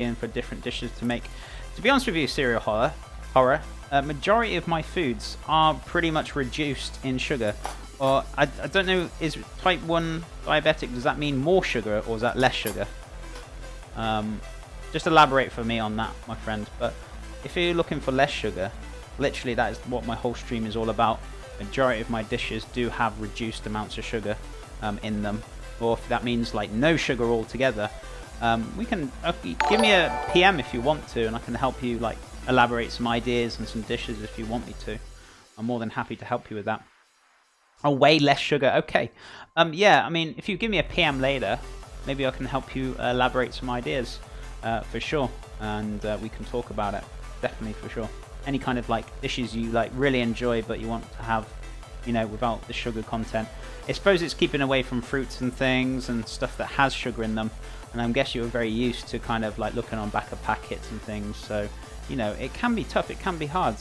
in for different dishes to make. To be honest with you, cereal horror, majority of my foods are pretty much reduced in sugar. Or I don't know, is type 1 diabetic, does that mean more sugar or is that less sugar? Just elaborate for me on that, my friend. But if you're looking for less sugar, literally that is what my whole stream is all about. Majority of my dishes do have reduced amounts of sugar in them. Or if that means like no sugar altogether, we can give me a PM if you want to, and I can help you like elaborate some ideas and some dishes if you want me to. I'm more than happy to help you with that. Oh, way less sugar. Okay. Yeah, I mean, if you give me a PM later, maybe I can help you elaborate some ideas for sure, and we can talk about it. Definitely, for sure. Any kind of like dishes you like really enjoy, but you want to have, you know, without the sugar content. I suppose it's keeping away from fruits and things and stuff that has sugar in them. And I guess you're very used to kind of like looking on back of packets and things. So, you know, it can be tough. It can be hard.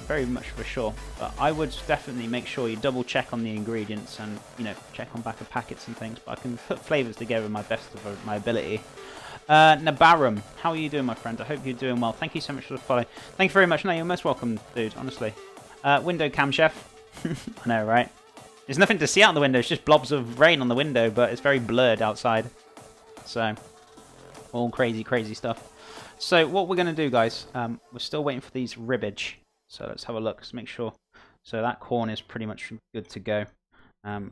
Very much for sure, but I would definitely make sure you double check on the ingredients and, you know, check on back of packets and things. But I can put flavors together my best of my ability. Nabarum, how are you doing, my friend? I hope you're doing well. Thank you so much for the follow. Thank you very much. No, you're most welcome, dude, honestly. Window cam chef. I know, right? There's nothing to see out the window. It's just blobs of rain on the window, but it's very blurred outside. So, all crazy, crazy stuff. So, what we're going to do, guys, we're still waiting for these ribbage. So let's have a look. Let's make sure. So that corn is pretty much good to go.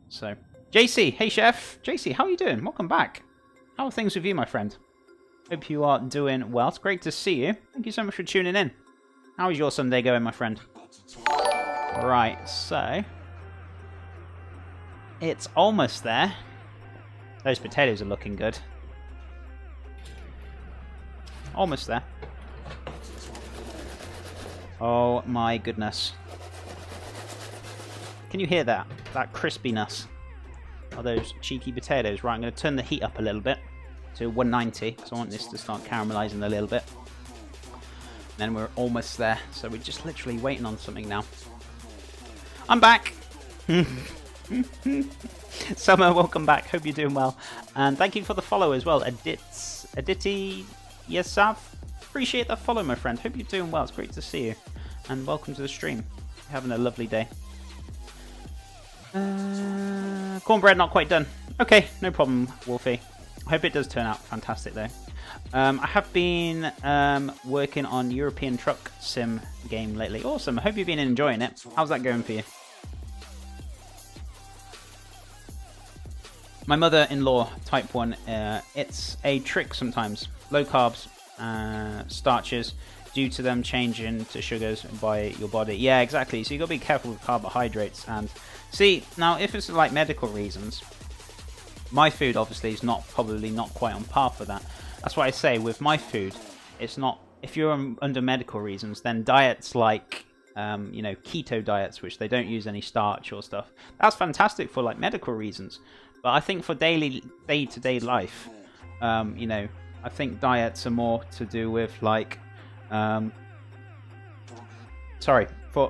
So JC, hey chef. JC, how are you doing? Welcome back. How are things with you, my friend? Hope you are doing well. It's great to see you. Thank you so much for tuning in. How is your Sunday going, my friend? Right, so it's almost there. Those potatoes are looking good. Almost there. Oh my goodness. Can you hear that? That crispiness of those cheeky potatoes. Right, I'm going to turn the heat up a little bit to 190 because I want this to start caramelizing a little bit. And then we're almost there. So we're just literally waiting on something now. I'm back! Summer, welcome back. Hope you're doing well. And thank you for the follow as well. Aditi Yasav. Appreciate that follow, my friend. Hope you're doing well. It's great to see you. And welcome to the stream. You're having a lovely day. Cornbread not quite done. Okay, no problem, Wolfie. I hope it does turn out fantastic, though. I have been working on European Truck Sim game lately. Awesome. I hope you've been enjoying it. How's that going for you? My mother-in-law, type 1, it's a trick sometimes. Low carbs, starches, due to them changing to sugars by your body. Yeah, exactly. So you got to be careful with carbohydrates. And see, now if it's like medical reasons, my food obviously is probably not quite on par for that. That's why I say with my food, it's not. If you're under medical reasons, then diets like you know, keto diets, which they don't use any starch or stuff, that's fantastic for like medical reasons. But I think for day-to-day life, you know, I think diets are more to do with like, for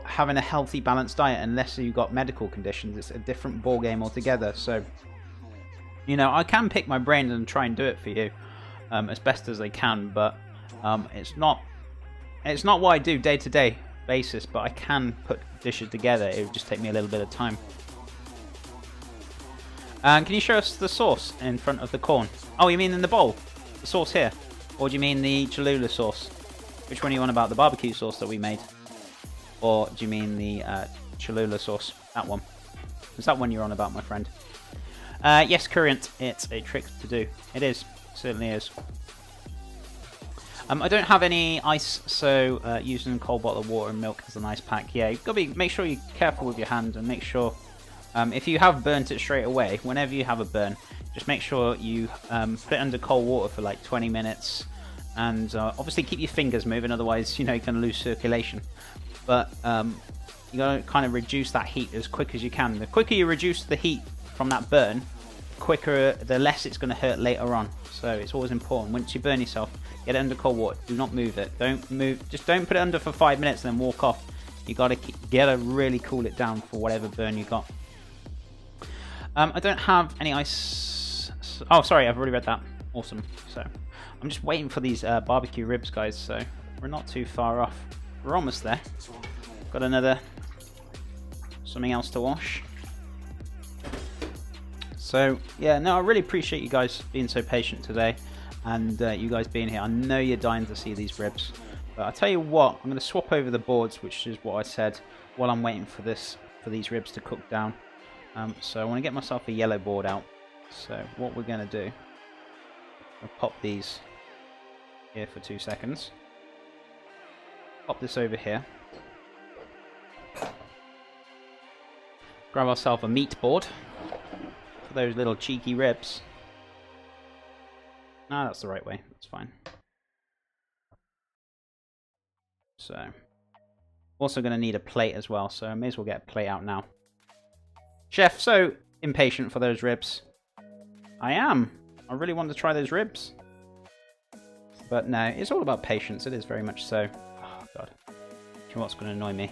having a healthy, balanced diet. Unless you've got medical conditions, it's a different ball game altogether. So, you know, I can pick my brain and try and do it for you as best as I can, but it's not what I do day-to-day basis. But I can put dishes together. It would just take me a little bit of time. Can you show us the sauce in front of the corn? Oh, you mean in the bowl? The sauce here? Or do you mean the Cholula sauce? Which one are you on about? The barbecue sauce that we made? Or do you mean the Cholula sauce? That one. Is that one you're on about, my friend? Yes, current. It's a trick to do. It is. It certainly is. I don't have any ice, so using a cold bottle of water and milk as an ice pack. Yeah, you've got to make sure you're careful with your hand and make sure... if you have burnt it straight away, whenever you have a burn, just make sure you put it under cold water for like 20 minutes. And obviously keep your fingers moving, otherwise, you know, you can lose circulation. But you got to kind of reduce that heat as quick as you can. The quicker you reduce the heat from that burn, the less it's going to hurt later on. So it's always important. Once you burn yourself, get it under cold water. Do not move it. Don't move. Just don't put it under for 5 minutes and then walk off. You got to really cool it down for whatever burn you got. I don't have any ice. Oh, sorry, I've already read that. Awesome. So I'm just waiting for these barbecue ribs, guys, so we're not too far off. We're almost there. Got another something else to wash. So yeah, no, I really appreciate you guys being so patient today, and you guys being here. I know you're dying to see these ribs, but I'll tell you what, I'm going to swap over the boards, which is what I said, while I'm waiting for these ribs to cook down. So I want to get myself a yellow board out. So what we're going to do, I'll pop these here for 2 seconds. Pop this over here. Grab ourselves a meat board for those little cheeky ribs. No, that's the right way. That's fine. So, also going to need a plate as well, so I may as well get a plate out now. Chef, so impatient for those ribs. I am. I really want to try those ribs. But no, it's all about patience. It is very much so. Oh, God. Do you know what's going to annoy me?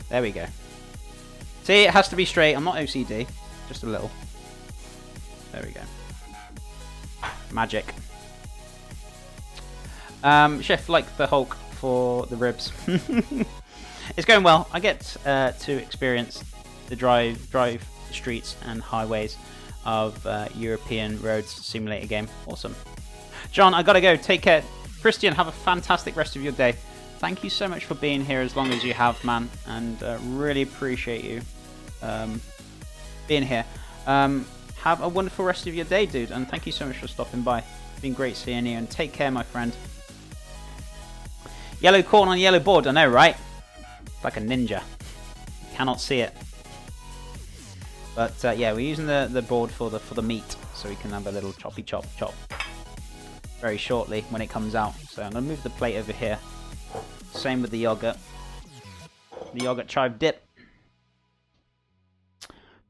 There we go. See, it has to be straight. I'm not OCD. Just a little. There we go. Magic. Chef, like the Hulk for the ribs. It's going well. I get to experience the drive the streets and highways of European Roads Simulator game. Awesome. John, I gotta go. Take care. Christian, have a fantastic rest of your day. Thank you so much for being here as long as you have, man, and really appreciate you being here. Have a wonderful rest of your day, dude, and thank you so much for stopping by. It's been great seeing you, and take care, my friend. Yellow corn on yellow board, I know, right? It's like a ninja. Cannot see it. But yeah, we're using the board for the meat, so we can have a little choppy chop very shortly when it comes out. So I'm gonna move the plate over here. Same with the yogurt. The yogurt chive dip.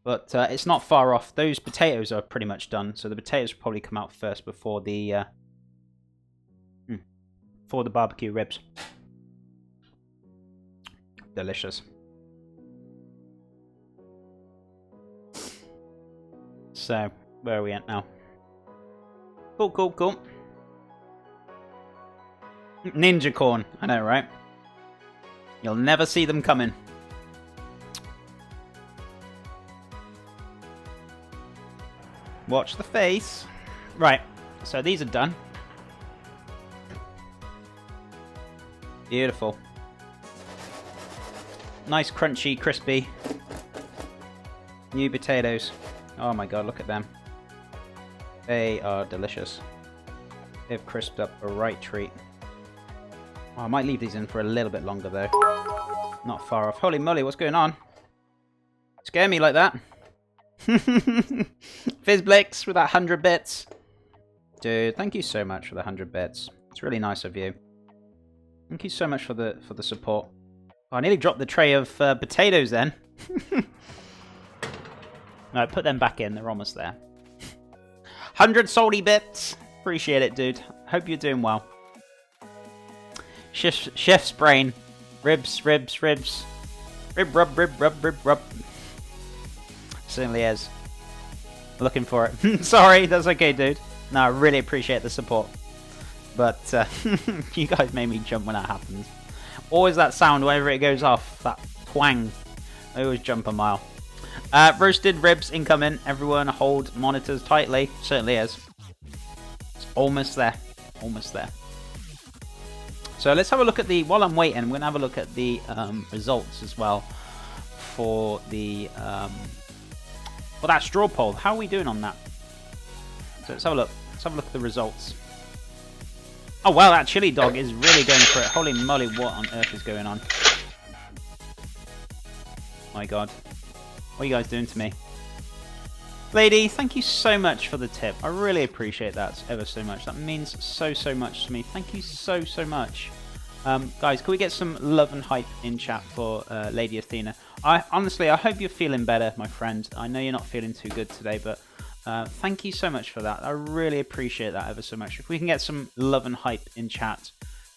But it's not far off. Those potatoes are pretty much done, so the potatoes will probably come out first before the barbecue ribs. Delicious. So, where are we at now? Cool, cool, cool. Ninja corn. I know, right? You'll never see them coming. Watch the face. Right, so these are done. Beautiful. Nice, crunchy, crispy. New potatoes. Oh my god, look at them. They are delicious. They've crisped up a right treat. Oh, I might leave these in for a little bit longer though. Not far off. Holy moly, what's going on? Scare me like that. Fizzblix with that 100 bits. Dude, thank you so much for the 100 bits. It's really nice of you. Thank you so much for the support. Oh, I nearly dropped the tray of potatoes then. No, put them back in. They're almost there. 100 salty bits. Appreciate it, dude. Hope you're doing well. Chef's brain. Ribs, ribs, ribs. Rib, rub, rib, rub, rib, rub. Certainly is. Looking for it. Sorry, that's okay, dude. No, I really appreciate the support. But you guys made me jump when that happens. Always that sound whenever it goes off. That twang. I always jump a mile. Roasted ribs incoming. Everyone hold monitors tightly. Certainly is. It's almost there. Almost there. So let's have a look at the... While I'm waiting, I'm going to have a look at the results as well. For the... for that straw poll. How are we doing on that? So let's have a look. Let's have a look at the results. Oh wow, that chili dog is really going for it. Holy moly, what on earth is going on? My god. What are you guys doing to me? Lady, thank you so much for the tip. I really appreciate that ever so much. That means so much to me. Thank you so much. Guys, can we get some love and hype in chat for Lady Athena? Honestly, I hope you're feeling better, my friend. I know you're not feeling too good today, but thank you so much for that. I really appreciate that ever so much. If we can get some love and hype in chat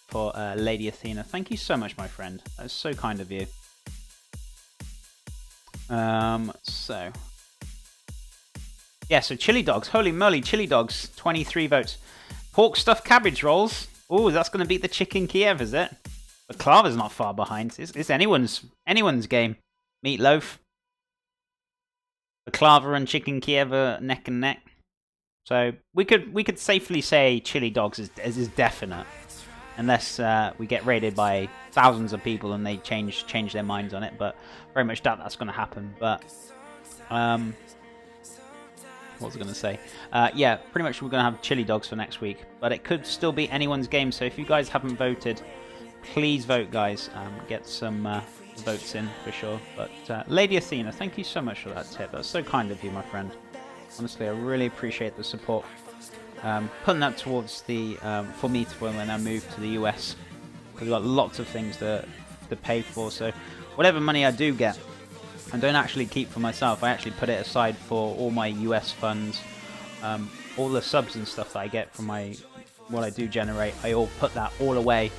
for Lady Athena, thank you so much, my friend. That's so kind of you. Yeah, so chili dogs. Holy moly, chili dogs. 23 votes. Pork stuffed cabbage rolls. Ooh, that's going to beat the chicken Kiev, is it? But Baklava's not far behind. It's anyone's game. Meatloaf. Baklava and chicken Kiev are neck and neck. So we could safely say chili dogs is definite. Unless we get raided by thousands of people and they change their minds on it. But very much doubt that's going to happen. But what was I going to say? Yeah, pretty much we're going to have chili dogs for next week. But it could still be anyone's game. So if you guys haven't voted, please vote, guys. Get some votes in for sure. But Lady Athena, thank you so much for that tip. That's so kind of you, my friend. Honestly, I really appreciate the support. Putting that towards the for me when I move to the US. Because I've got lots of things to pay for. So whatever money I do get, I don't actually keep for myself. I actually put it aside for all my US funds, all the subs and stuff that I get from what I do generate. I all put that all away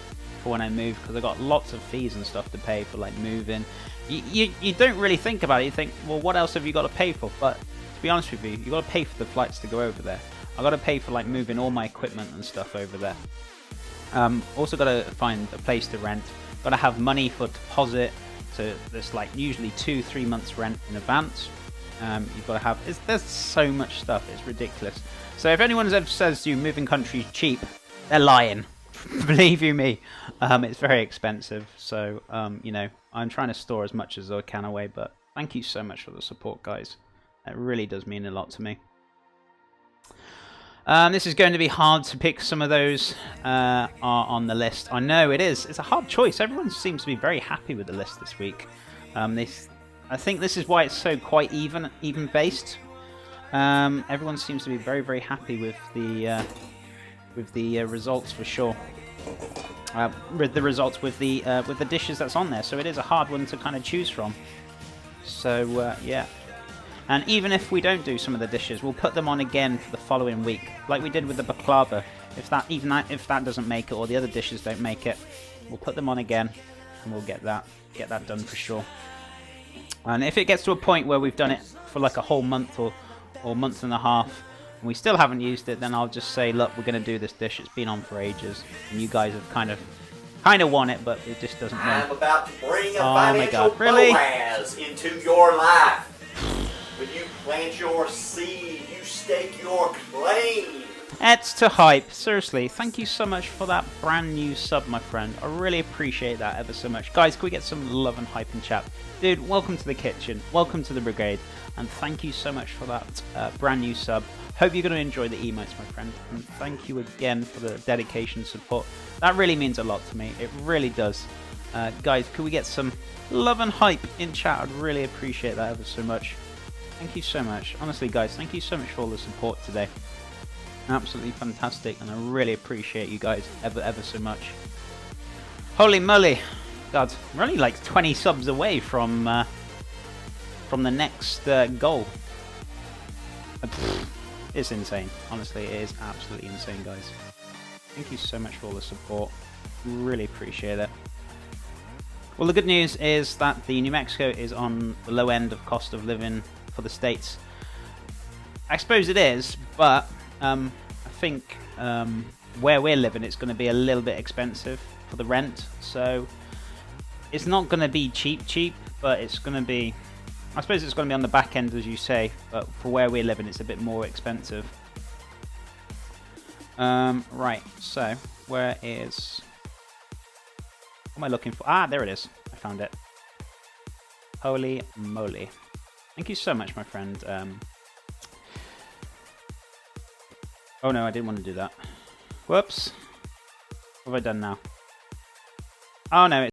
for when I move, because I've got lots of fees and stuff to pay for like moving. You don't really think about it. You think, well, what else have you got to pay for? But to be honest with you, you got to pay for the flights to go over there. I got to pay for like moving all my equipment and stuff over there. Also got to find a place to rent. Got to have money for deposit. So there's like usually 2-3 months rent in advance. You've got to have. There's so much stuff. It's ridiculous. So if anyone ever says to you moving countries cheap, they're lying. Believe you me, it's very expensive. So you know, I'm trying to store as much as I can away. But thank you so much for the support, guys. It really does mean a lot to me. This is going to be hard to pick. Some of those are on the list. I know it is. It's a hard choice. Everyone seems to be very happy with the list this week. I think this is why it's so quite even based. Everyone seems to be very, very happy with the results for sure. With the results with the dishes that's on there. So it is a hard one to kind of choose from. So yeah. And even if we don't do some of the dishes, we'll put them on again for the following week, like we did with the baklava. If that doesn't make it, or the other dishes don't make it, we'll put them on again, and we'll get that done for sure. And if it gets to a point where we've done it for like a whole month or month and a half, and we still haven't used it, then I'll just say, look, we're going to do this dish. It's been on for ages, and you guys have kind of want it, but it just doesn't. I'm about to bring a financial Boaz into your life. When you plant your seed, you stake your claim. It's to hype. Seriously, thank you so much for that brand new sub, my friend. I really appreciate that ever so much. Guys, can we get some love and hype in chat? Dude, welcome to the kitchen. Welcome to the brigade. And thank you so much for that brand new sub. Hope you're going to enjoy the emotes, my friend. And thank you again for the dedication and support. That really means a lot to me. It really does. Guys, can we get some love and hype in chat? I'd really appreciate that ever so much. Thank you so much. Honestly, guys, thank you so much for all the support today. Absolutely fantastic, and I really appreciate you guys ever so much. Holy moly. God, we're only like 20 subs away from the next goal. It's insane. Honestly, it is absolutely insane, guys. Thank you so much for all the support. Really appreciate it. Well, the good news is that the New Mexico is on the low end of cost of living for the States. I suppose it is, but I think where we're living, it's going to be a little bit expensive for the rent. So it's not going to be cheap, but it's going to be, I suppose it's going to be on the back end, as you say, but for where we're living, it's a bit more expensive. Right, so where is, what am I looking for? Ah, there it is. I found it. Holy moly. Thank you so much, my friend. Oh no, I didn't want to do that. Whoops. What have I done now? Oh no,